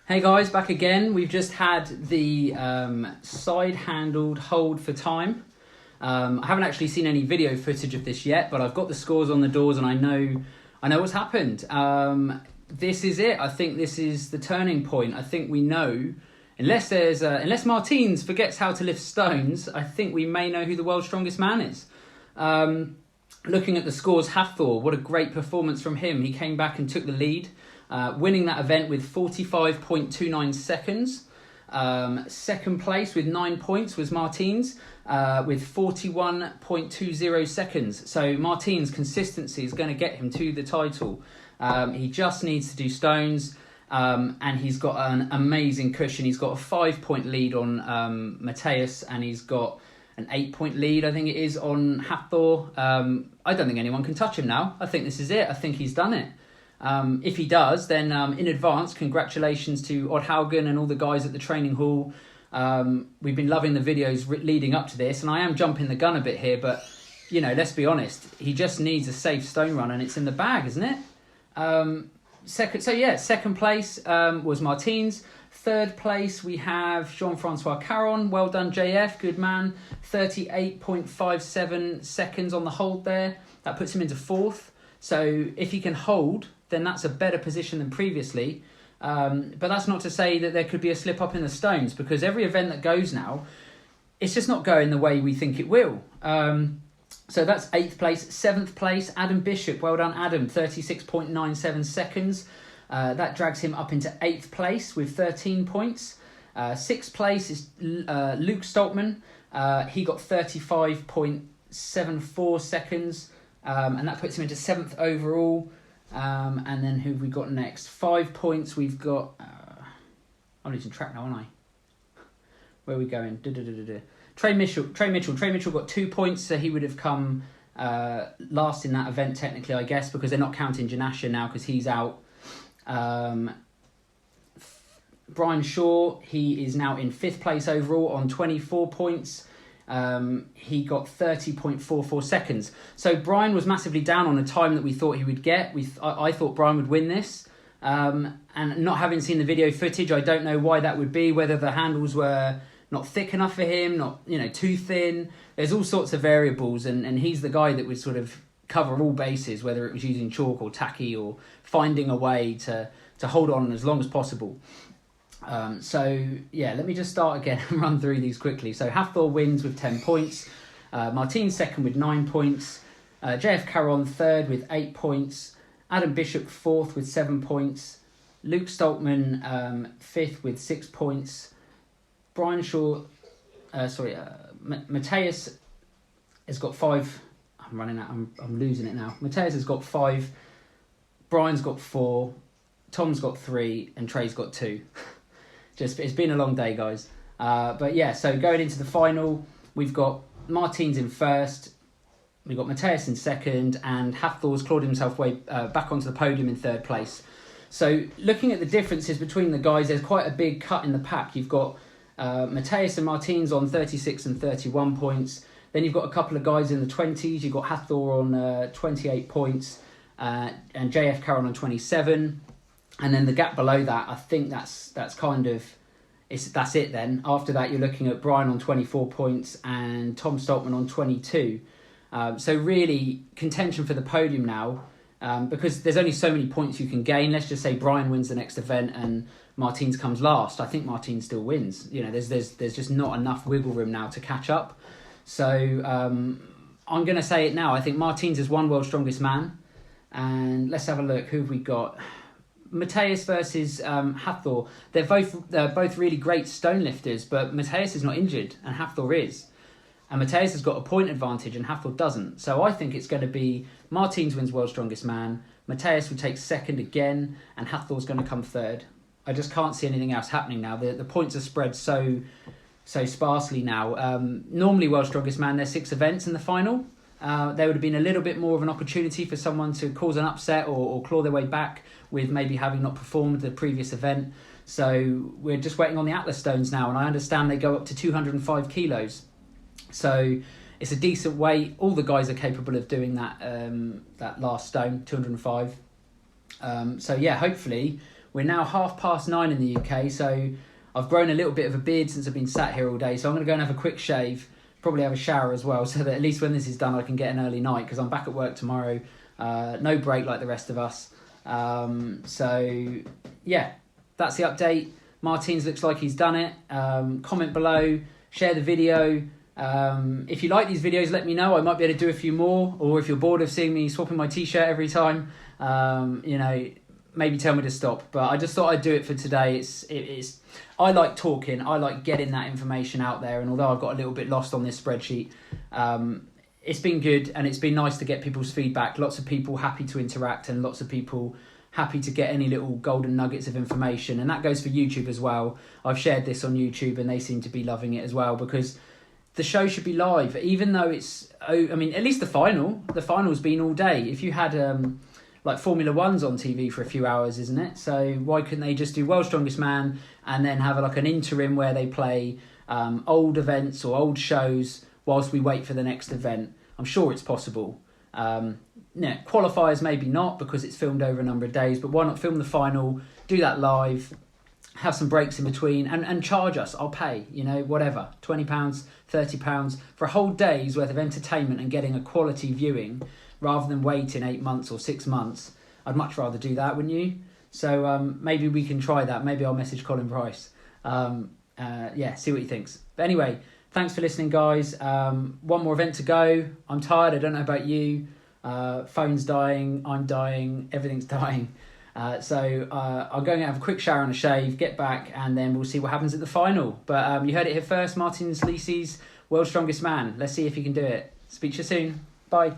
Hey guys, back again. We've just had the side-handled hold for time. I haven't actually seen any video footage of this yet, but I've got the scores on the doors and I know what's happened. This is it. I think this is the turning point. I think we know, unless Martins forgets how to lift stones, I think we may know who the world's strongest man is. Looking at the scores, Hathor, what a great performance from him. He came back and took the lead. Winning that event with 45.29 seconds. Second place with 9 points was Martins with 41.20 seconds. So Martins' consistency is going to get him to the title. He just needs to do stones, and he's got an amazing cushion. He's got a 5-point lead on Mateus, and he's got an 8-point lead, I think it is, on Hathor. I don't think anyone can touch him now. I think this is it. I think he's done it. If he does, then in advance, congratulations to Odd Haugen and all the guys at the training hall. We've been loving the videos leading up to this, and I am jumping the gun a bit here, but, you know, let's be honest. He just needs a safe stone run, and it's in the bag, isn't it? Second place was Martins. Third place, we have Jean-Francois Caron. Well done, JF. Good man. 38.57 seconds on the hold there. That puts him into fourth. So if he can hold, then that's a better position than previously. But that's not to say that there could be a slip up in the stones, because every event that goes now, it's just not going the way we think it will. So that's 8th place. 7th place, Adam Bishop. Well done, Adam. 36.97 seconds. That drags him up into 8th place with 13 points. 6th place is Luke Stoltman. He got 35.74 seconds. And that puts him into 7th overall. And then who have we got next? 5 points. We've got... I'm losing track now, aren't I? Where are we going? Trey Mitchell got 2 points, so he would have come last in that event, technically, I guess, because they're not counting Janasha now because he's out. Brian Shaw, he is now in 5th place overall on 24 points. He got 30.44 seconds. So Brian was massively down on the time that we thought he would get. I thought Brian would win this. And not having seen the video footage, I don't know why that would be, whether the handles were not thick enough for him, not, too thin. There's all sorts of variables, and he's the guy that would sort of cover all bases, whether it was using chalk or tacky or finding a way to hold on as long as possible. Let me just start again and run through these quickly. So Hathor wins with 10 points. Martins second with 9 points. JF Caron third with 8 points. Adam Bishop fourth with 7 points. Luke Stoltman fifth with 6 points. Brian Shaw, Mateus has got 5. I'm running out. I'm losing it now. Mateus has got 5. Brian's got 4. Tom's got 3, and Trey's got 2. It's been a long day, guys. So going into the final, we've got Martins in first, we've got Mateus in second, and Hathor's clawed himself way back onto the podium in third place. So looking at the differences between the guys, there's quite a big cut in the pack. You've got Mateus and Martins on 36 and 31 points. Then you've got a couple of guys in the 20s. You've got Hathor on 28 points and JF Caron on 27. And then the gap below that, I think that's it then. After that, you're looking at Brian on 24 points and Tom Stoltman on 22. So really, contention for the podium now, because there's only so many points you can gain. Let's just say Brian wins the next event and Martins comes last. I think Martins still wins. There's just not enough wiggle room now to catch up. So I'm going to say it now. I think Martins is one world's strongest man. And let's have a look. Who have we got? Mateus versus Hathor. They're both really great stone lifters, but Mateus is not injured and Hathor is. And Mateus has got a point advantage and Hathor doesn't. So I think it's going to be Martins wins world's strongest man, Mateus will take second again, and Hathor's going to come third. I just can't see anything else happening now. The points are spread so sparsely now. Normally world's strongest man, there's 6 events in the final. There would have been a little bit more of an opportunity for someone to cause an upset or claw their way back with maybe having not performed the previous event. So we're just waiting on the Atlas stones now, and I understand they go up to 205 kilos. So it's a decent weight. All the guys are capable of doing that last stone, 205. Hopefully We're now 9:30 in the UK, so I've grown a little bit of a beard since I've been sat here all day. So I'm going to go and have a quick shave, probably have a shower as well, so that at least when this is done, I can get an early night, because I'm back at work tomorrow. No break like the rest of us. So yeah, that's the update. Martins looks like he's done it. Comment below, share the video. If you like these videos, let me know. I might be able to do a few more, or if you're bored of seeing me swapping my t-shirt every time, maybe tell me to stop. But I just thought I'd do it for today. I like talking, I like getting that information out there, and although I've got a little bit lost on this spreadsheet, it's been good, and it's been nice to get people's feedback. Lots of people happy to interact, and lots of people happy to get any little golden nuggets of information, and that goes for YouTube as well. I've shared this on YouTube and they seem to be loving it as well, because the show should be live, even though at least the final's been all day. If you had like Formula One's on TV for a few hours, isn't it? So why couldn't they just do World's Strongest Man and then have an interim where they play old events or old shows whilst we wait for the next event? I'm sure it's possible. Qualifiers maybe not, because it's filmed over a number of days, but why not film the final, do that live, have some breaks in between, and charge us. I'll pay, whatever, £20, £30 for a whole day's worth of entertainment and getting a quality viewing, rather than waiting 8 months or 6 months. I'd much rather do that, wouldn't you? So maybe we can try that. Maybe I'll message Colin Price. See what he thinks. But anyway, thanks for listening, guys. One more event to go. I'm tired. I don't know about you. Phone's dying. I'm dying. Everything's dying. So I'll go and have a quick shower and a shave, get back, and then we'll see what happens at the final. But you heard it here first. Martins Lisi's World's Strongest Man. Let's see if he can do it. Speak to you soon. Bye.